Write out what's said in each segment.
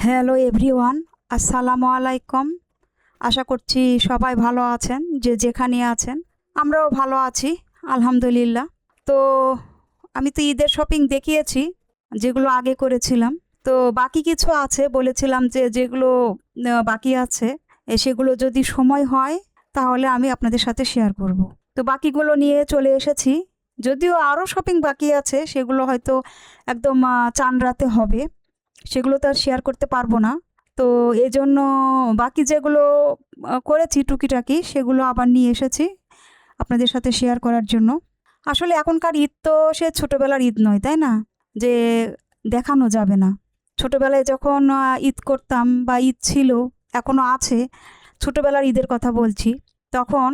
Hello everyone, আসসালামু আলাইকুম। আশা করছি সবাই ভালো আছেন, যে যেখানে আছেন। আমরাও ভালো আছি, আলহামদুলিল্লাহ। তো আমি তো ঈদের শপিং দেখিয়েছি, যেগুলো আগে করেছিলাম। তো বাকি কিছু আছে, বলেছিলাম যে যেগুলো বাকি আছে, সেগুলো যদি সময় হয় তাহলে আমি আপনাদের সাথে শেয়ার করব। তো বাকিগুলো নিয়ে চলে এসেছি। যদিও আরও শপিং বাকি আছে, সেগুলো হয়তো একদম চান রাতে হবে, সেগুলো তো আর শেয়ার করতে পারবো না। তো এজন্য বাকি যেগুলো করেছি টুকিটাকি, সেগুলো আবার নিয়ে এসেছি আপনাদের সাথে শেয়ার করার জন্য। আসলে এখনকার ঈদ তো সে ছোটোবেলার ঈদ নয়, তাই না? যে দেখানো যাবে না। ছোটোবেলায় যখন ঈদ করতাম বা ঈদ ছিল, এখনও আছে, ছোটোবেলার ঈদের কথা বলছি। তখন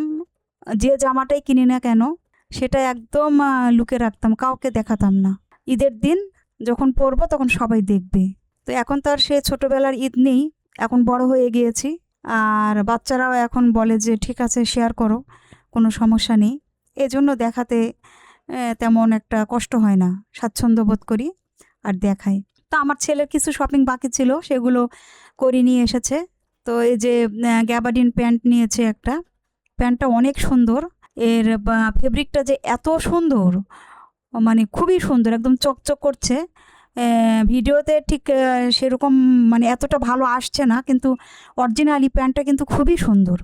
যে জামাটাই কিনি না কেন, সেটা একদম লুকে রাখতাম, কাউকে দেখাতাম না। ঈদের দিন যখন পরবো তখন সবাই দেখবে। তো এখন তো আর সে ছোটোবেলার ঈদ নেই, এখন বড় হয়ে গিয়েছি। আর বাচ্চারাও এখন বলে যে ঠিক আছে শেয়ার করো, কোনো সমস্যা নেই। এজন্য দেখাতে তেমন একটা কষ্ট হয় না, স্বাচ্ছন্দ্য বোধ করি আর দেখাই। তো আমার ছেলের কিছু শপিং বাকি ছিল, সেগুলো করে নিয়ে এসেছে। তো এই যে গ্যাবার্ডিন প্যান্ট নিয়েছে একটা, প্যান্টটা অনেক সুন্দর। এর ফেব্রিকটা যে এত সুন্দর, মানে খুবই সুন্দর, একদম চকচক করছে। ভিডিওতে ঠিক সেরকম মানে এতটা ভালো আসছে না, কিন্তু অরিজিনালি প্যান্টটা কিন্তু খুবই সুন্দর।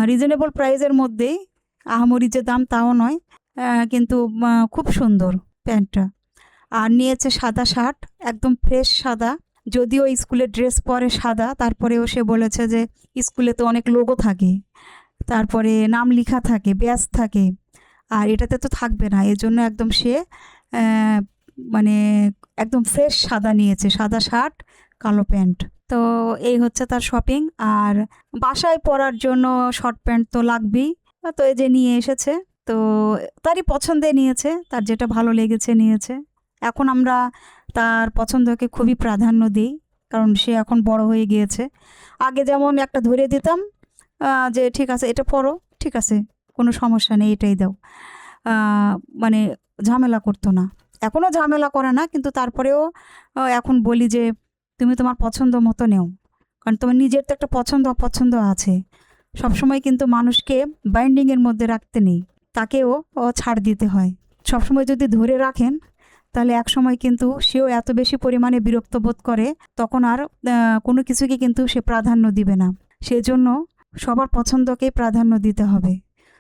রিজনেবল প্রাইসের মধ্যেই, আহামরি যে দাম তাও নয়, কিন্তু খুব সুন্দর প্যান্টটা। আর নিয়েছে সাদা শার্ট, একদম ফ্রেশ সাদা। যদিও স্কুলের ড্রেস পরে সাদা, তারপরেও সে বলেছে যে স্কুলে তো অনেক লোগো থাকে, তারপরে নাম লেখা থাকে, ব্যাজ থাকে, আর এটাতে তো থাকবে না। এজন্য একদম সে মানে একদম ফ্রেশ সাদা নিয়েছে, সাদা শার্ট, কালো প্যান্ট। তো এই হচ্ছে তার শপিং। আর বাসায় পরার জন্য শর্ট প্যান্ট তো লাগবেই। তো এই যে নিয়ে এসেছে। তো তারই পছন্দে নিয়েছে, তার যেটা ভালো লেগেছে নিয়েছে। এখন আমরা তার পছন্দকে খুবই প্রাধান্য দিই, কারণ সে এখন বড় হয়ে গিয়েছে। আগে যেমন একটা ধরে দিতাম, যে ঠিক আছে এটা পরো, ঠিক আছে, কোনো সমস্যা নেই, এটাই দাও, মানে ঝামেলা করতো না। এখনও ঝামেলা করে না, কিন্তু তারপরেও এখন বলি যে তুমি তোমার পছন্দ মতো নেও, কারণ তোমার নিজের তো একটা পছন্দ অপছন্দ আছে। সবসময় কিন্তু মানুষকে বাইন্ডিংয়ের মধ্যে রাখতে নেই, তাকেও ছাড় দিতে হয়। সবসময় যদি ধরে রাখেন, তাহলে এক সময় কিন্তু সেও এত বেশি পরিমাণে বিরক্ত বোধ করে, তখন আর কোনো কিছুকে কিন্তু সে প্রাধান্য দিবে না। সেজন্য সবার পছন্দকেই প্রাধান্য দিতে হবে।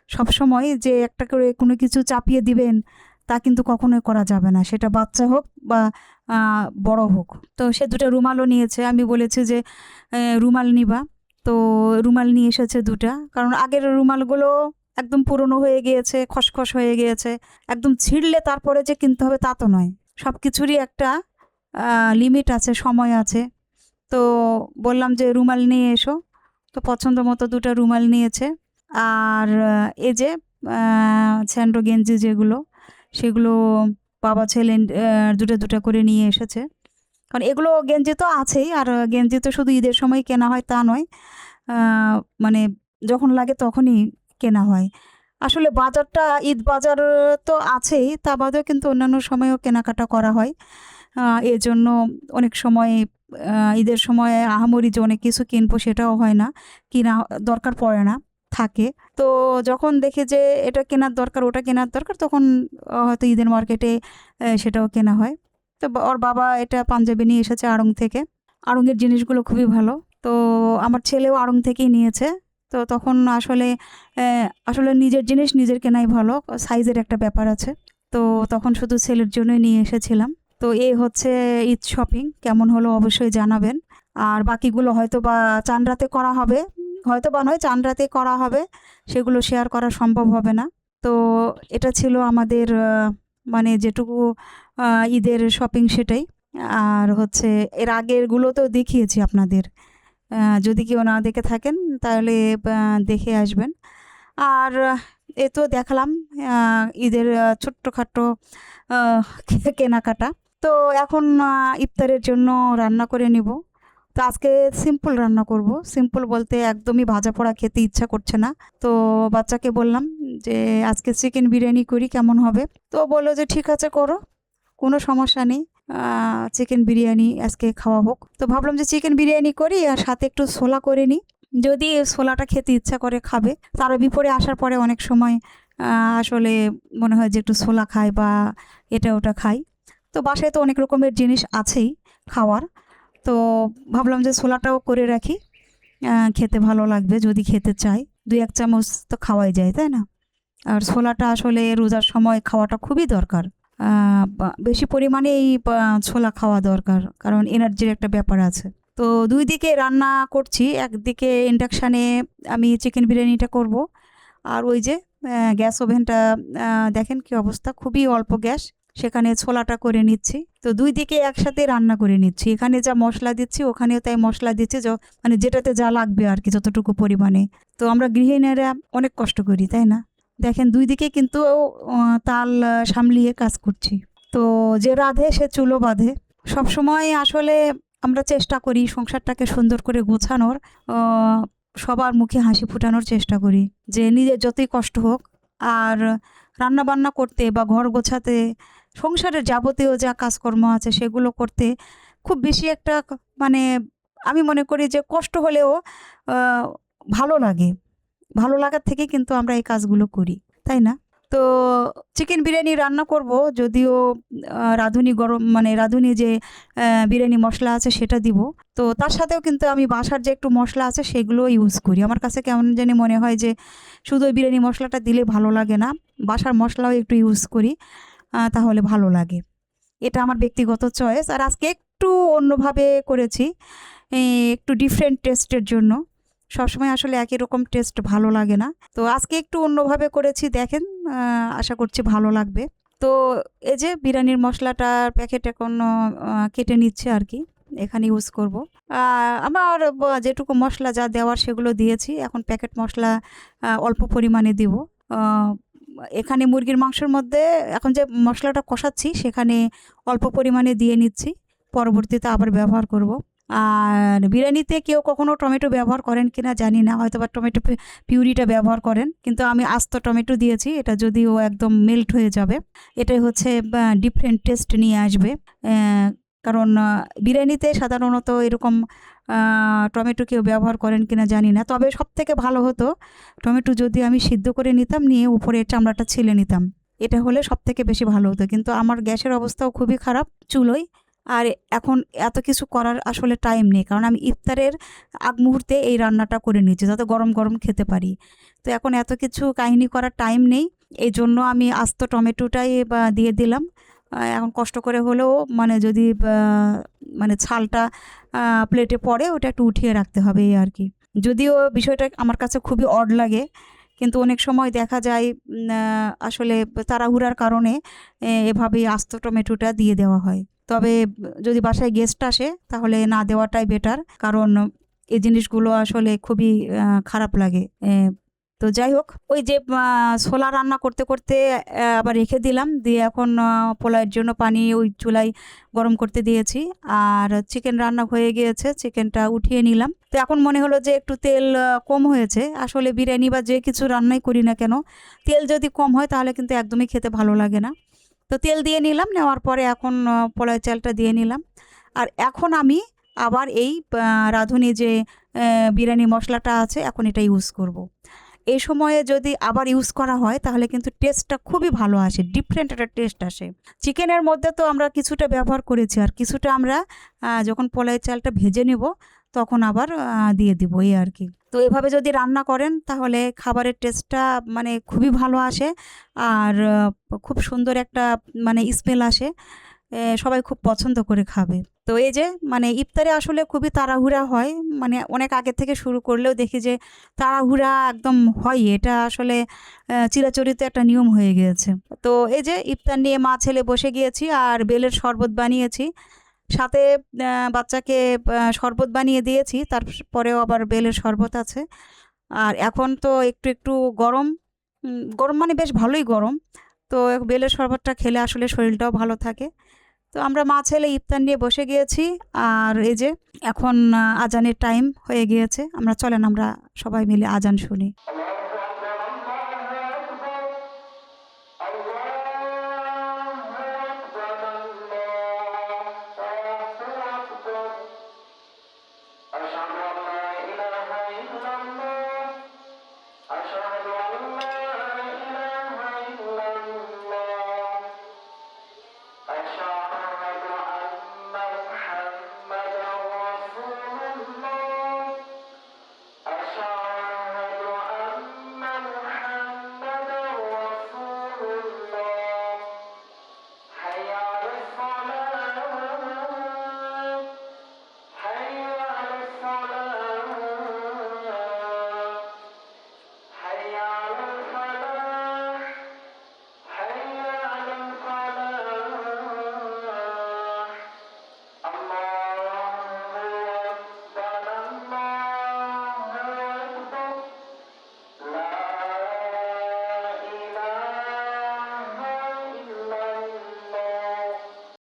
সবসময় যে একটা করে কোনো কিছু চাপিয়ে দিবেন, তা কিন্তু কখনোই করা যাবে না, সেটা বাচ্চা হোক বা বড় হোক। তো সে দুটো রুমালও নিয়েছে, আমি বলেছি যে রুমাল নিবা। তো রুমাল নিয়ে এসেছে দুটা, কারণ আগের রুমালগুলো একদম পুরনো হয়ে গিয়েছে, খসখস হয়ে গিয়েছে। একদম ছিঁড়লে তারপরে যে কিনতে হবে তা তো নয়, সব কিছুরই একটা লিমিট আছে, সময় আছে। তো বললাম যে রুমাল নিয়ে এসো। তো পছন্দ মতো দুটো রুমাল নিয়েছে। আর এই যে স্যান্ডো গেঞ্জি যেগুলো, সেগুলো বাবা ছেলে দুটো দুটো করে নিয়ে এসেছে। কারণ এগুলো গেঞ্জি তো আছেই, আর গেঞ্জি তো শুধু ঈদের সময় কেনা হয় তা নয়, মানে যখন লাগে তখনই কেনা হয়। আসলে বাজারটা, ঈদ বাজার তো আছেই, তা বাদেও কিন্তু অন্যান্য সময়েও কেনাকাটা করা হয়। এজন্য অনেক সময় ঈদের সময় আহামরি যে অনেক কিছু কিনবো সেটাও হয় না, কিনা দরকার পড়ে না, থাকে। তো যখন দেখি যে এটা কেনার দরকার, ওটা কেনার দরকার, তখন হয়তো ঈদের মার্কেটে সেটাও কেনা হয়। তো ওর বাবা এটা পাঞ্জাবি নিয়ে এসেছে আড়ং থেকে। আড়ংয়ের জিনিসগুলো খুবই ভালো। তো আমার ছেলেও আড়ং থেকেই নিয়েছে। তো তখন আসলে নিজের জিনিস নিজের কেনাই ভালো, সাইজের একটা ব্যাপার আছে। তো তখন শুধু ছেলের জন্যই নিয়ে এসেছিলাম। তো এই হচ্ছে ঈদ শপিং, কেমন হলো অবশ্যই জানাবেন। আর বাকিগুলো হয়তো বা চান রাতে করা হবে, হয়তো বা নয়, চান রাতে করা হবে, সেগুলো শেয়ার করা সম্ভব হবে না। তো এটা ছিল আমাদের মানে যেটুকু ঈদের শপিং সেটাই। আর হচ্ছে এর আগেরগুলো তো দেখিয়েছি আপনাদের, যদি কেউ না দেখে থাকেন তাহলে দেখে আসবেন। আর এ তো দেখালাম ঈদের ছোট্টখাট্টো কেনাকাটা। তো এখন ইফতারের জন্য রান্না করে নিব। তো আজকে সিম্পল রান্না করব। সিম্পল বলতে একদমই ভাজা পোড়া খেতে ইচ্ছা করছে না। তো বাচ্চাকে বললাম যে আজকে চিকেন বিরিয়ানি করি, কেমন হবে? তো বললো যে ঠিক আছে করো, কোনো সমস্যা নেই। চিকেন বিরিয়ানি আজকে খাওয়া হোক। তো ভাবলাম যে চিকেন বিরিয়ানি করি আর সাথে একটু ছোলা করে নিই, যদি ছোলাটা খেতে ইচ্ছা করে খাবে। তার বিপরে আসার পরে অনেক সময় আসলে মনে হয় যে একটু ছোলা খাই বা এটা ওটা খাই। তো বাসায় তো অনেক রকমের জিনিস আছেই খাওয়ার, তো ভাবলাম যে ছোলাটাও করে রাখি, খেতে ভালো লাগবে যদি খেতে চাই। 2-1 চামচ তো খাওয়াই যায়, তাই না? আর ছোলাটা আসলে রোজার সময় খাওয়াটা খুবই দরকার। বেশি পরিমাণে এই ছোলা খাওয়া দরকার, কারণ এনার্জির একটা ব্যাপার আছে। তো 2 দিকে রান্না করছি। একদিকে ইন্ডাকশানে আমি চিকেন বিরিয়ানিটা করব, আর ওই যে গ্যাস ওভেনটা দেখেন কি অবস্থা, খুবই অল্প গ্যাস, সেখানে ছোলাটা করে নিচ্ছি। তো 2 দিকে একসাথে রান্না করে নিচ্ছি। এখানে যা মশলা দিচ্ছি ওখানেও তাই মশলা দিচ্ছি, মানে যেটাতে যা লাগবে আর কি, যতটুকু পরিমাণে। তো আমরা গৃহিণীরা অনেক কষ্ট করি, তাই না? দেখেন 2 দিকে কিন্তু তাল সামলিয়ে কাজ করছি। তো যে রাঁধে সে চুলো বাঁধে। সবসময় আসলে আমরা চেষ্টা করি সংসারটাকে সুন্দর করে গোছানোর, সবার মুখে হাসি ফোটানোর চেষ্টা করি, যে নিজের যতই কষ্ট হোক, আর রান্না বান্না করতে বা ঘর গোছাতে, সংসারের যাবতীয় যা কাজকর্ম আছে সেগুলো করতে খুব বেশি একটা মানে আমি মনে করি যে কষ্ট হলেও ভালো লাগে। ভালো লাগার থেকে কিন্তু আমরা এই কাজগুলো করি, তাই না? তো চিকেন বিরিয়ানি রান্না করব, যদিও রাঁধুনি গরম মানে রাঁধুনি যে বিরিয়ানি মশলা আছে সেটা দিব। তো তার সাথেও কিন্তু আমি বাসার যে একটু মশলা আছে সেগুলো ইউজ করি। আমার কাছে কেমন জানি মনে হয় যে শুধু ওই বিরিয়ানি মশলাটা দিলে ভালো লাগে না, বাসার মশলাও একটু ইউজ করি, তাহলে ভালো লাগে। এটা আমার ব্যক্তিগত চয়েস। আর আজকে একটু অন্যভাবে করেছি, একটু ডিফারেন্ট টেস্টের জন্য। সবসময় আসলে একই রকম টেস্ট ভালো লাগে না, তো আজকে একটু অন্যভাবে করেছি, দেখেন আশা করছি ভালো লাগবে। তো এই যে বিরিয়ানির মশলাটার প্যাকেট এখন কেটে নিচ্ছে আর কি, এখানে ইউজ করব। আমার যেটুকু মশলা যা দেওয়ার সেগুলো দিয়েছি, এখন প্যাকেট মশলা অল্প পরিমাণে দিব। এখানে মুরগির মাংসের মধ্যে এখন যে মশলাটা কষাচ্ছি সেখানে অল্প পরিমাণে দিয়ে নিচ্ছি, পরবর্তীতে আবার ব্যবহার করব। আর বিরিয়ানিতে কেউ কখনো টমেটো ব্যবহার করেন কিনা জানি না, হয়তো বা টমেটো পিউরিটা ব্যবহার করেন, কিন্তু আমি আস্ত টমেটো দিয়েছি, এটা যদিও একদম মেল্ট হয়ে যাবে, এটাই হচ্ছে ডিফারেন্ট টেস্ট নিয়ে আসবে। কারণ বিরিয়ানিতে সাধারণত এরকম টমেটো কেউ ব্যবহার করেন কিনা জানি না, তবে সব থেকে ভালো হতো টমেটো যদি আমি সিদ্ধ করে নিতাম, নিয়ে উপরে চামড়াটা ছিলে নিতাম, এটা হলে সব থেকে বেশি ভালো হতো। কিন্তু আমার গ্যাসের অবস্থাও খুবই খারাপ চুলোয়, আর এখন এত কিছু করার আসলে টাইম নেই, কারণ আমি ইফতারের আগ মুহূর্তে এই রান্নাটা করে নিচ্ছি যাতে গরম গরম খেতে পারি। তো এখন এত কিছু কাহিনী করার টাইম নেই, এই জন্য আমি আস্ত টমেটোটাই দিয়ে দিলাম। এখন কষ্ট করে হলেও মানে যদি মানে ছালটা প্লেটে পড়ে ওটা একটু উঠিয়ে রাখতে হবে, এই আর কি। যদিও বিষয়টা আমার কাছে খুবই অড লাগে, কিন্তু অনেক সময় দেখা যায় আসলে তাড়াহুড়ার কারণে এভাবেই আস্ত টমেটোটা দিয়ে দেওয়া হয়। তবে যদি বাসায় গেস্ট আসে তাহলে না দেওয়াটাই বেটার, কারণ এই জিনিসগুলো আসলে খুবই খারাপ লাগে। তো যাই হোক, ওই যে ছোলা রান্না করতে করতে আবার রেখে দিলাম, দিয়ে এখন পোলাওয়ের জন্য পানি ওই চুলায় গরম করতে দিয়েছি, আর চিকেন রান্না হয়ে গিয়েছে, চিকেনটা উঠিয়ে নিলাম। তো এখন মনে হলো যে একটু তেল কম হয়েছে। আসলে বিরিয়ানি বা যে কিছু রান্নাই করি না কেন, তেল যদি কম হয় তাহলে কিন্তু একদমই খেতে ভালো লাগে না। তো তেল দিয়ে নিলাম, নেওয়ার পরে এখন পোলাওয়ের চালটা দিয়ে নিলাম। আর এখন আমি আবার এই রাঁধুনি যে বিরিয়ানি মশলাটা আছে এখন এটা ইউজ করব। এই সময়ে যদি আবার ইউজ করা হয় তাহলে কিন্তু টেস্টটা খুবই ভালো আসে, ডিফারেন্ট একটা টেস্ট আসে। চিকেনের মধ্যে তো আমরা কিছুটা ব্যবহার করেছি, আর কিছুটা আমরা যখন পোলাওয়ের চালটা ভেজে নেব তখন আবার দিয়ে দিব, এই আর কি। তো এভাবে যদি রান্না করেন তাহলে খাবারের টেস্টটা মানে খুবই ভালো আসে, আর খুব সুন্দর একটা মানে স্মেল আসে, সবাই খুব পছন্দ করে খাবে। তো এই যে মানে ইফতারে আসলে খুবই তাড়াহুড়া হয়, মানে অনেক আগে থেকে শুরু করলেও দেখি যে তাড়াহুড়া একদম হয়, এটা আসলে চিরাচরিত একটা নিয়ম হয়ে গিয়েছে। তো এই যে ইফতার নিয়ে মা ছেলে বসে গিয়েছি, আর বেলের শরবত বানিয়েছি, সাথে বাচ্চাকে শরবত বানিয়ে দিয়েছি, তারপরেও আবার বেলের শরবত আছে। আর এখন তো একটু একটু গরম, গরম মানে বেশ ভালোই গরম, তো বেলের শরবতটা খেলে আসলে শরীরটাও ভালো থাকে। তো আমরা মা ছেলে ইফতার নিয়ে বসে গিয়েছি, আর এই যে এখন আজানের টাইম হয়ে গিয়েছে, চলেন আমরা সবাই মিলে আজান শুনি।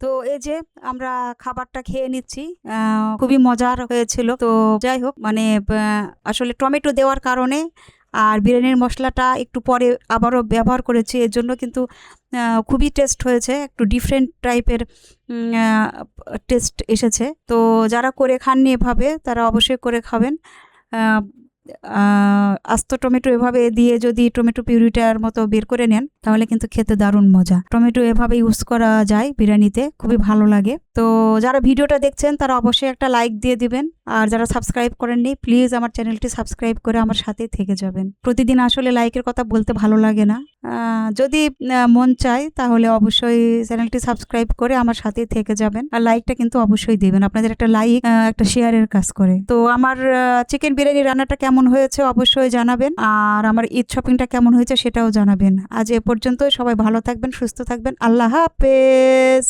তো এই যে আমরা খাবারটা খেয়ে নিচ্ছি, খুবই মজার হয়েছিল। তো যাই হোক, মানে আসলে টমেটো দেওয়ার কারণে আর বিরিয়ানির মশলাটা একটু পরে আবারও ব্যবহার করেছি, এর জন্য কিন্তু খুবই টেস্ট হয়েছে, একটু ডিফারেন্ট টাইপের টেস্ট এসেছে। তো যারা করে খাননি এভাবে, তারা অবশ্যই করে খাবেন। আস্ত টমেটো এভাবে দিয়ে যদি টমেটো পিউরিটার মতো বের করে নেন, তাহলে কিন্তু খেতে দারুণ মজা। টমেটো এভাবে ইউজ করা যায় বিরিয়ানিতে, খুবই ভালো লাগে। তো যারা ভিডিওটা দেখছেন তারা অবশ্যই একটা লাইক দিয়ে দিবেন, আর যারা সাবস্ক্রাইব করেননি প্লিজ আমার চ্যানেলটি সাবস্ক্রাইব করে আমার সাথে থেকে যাবেন। প্রতিদিন আসলে লাইকের কথা বলতে ভালো লাগে না, যদি মন চায় তাহলে অবশ্যই চ্যানেলটি সাবস্ক্রাইব করে আমার সাথে থেকে যাবেন, আর লাইকটা কিন্তু অবশ্যই দিবেন। আপনাদের একটা লাইক একটা শেয়ারের কাজ করে। তো আমার চিকেন বিরিয়ানি রান্নাটা কেমন হয়েছে অবশ্যই জানাবেন, আর আমার ঈদ শপিংটা কেমন হয়েছে সেটাও জানাবেন। আজ এ পর্যন্তই, সবাই ভালো থাকবেন, সুস্থ থাকবেন, আল্লাহ হাফেজ।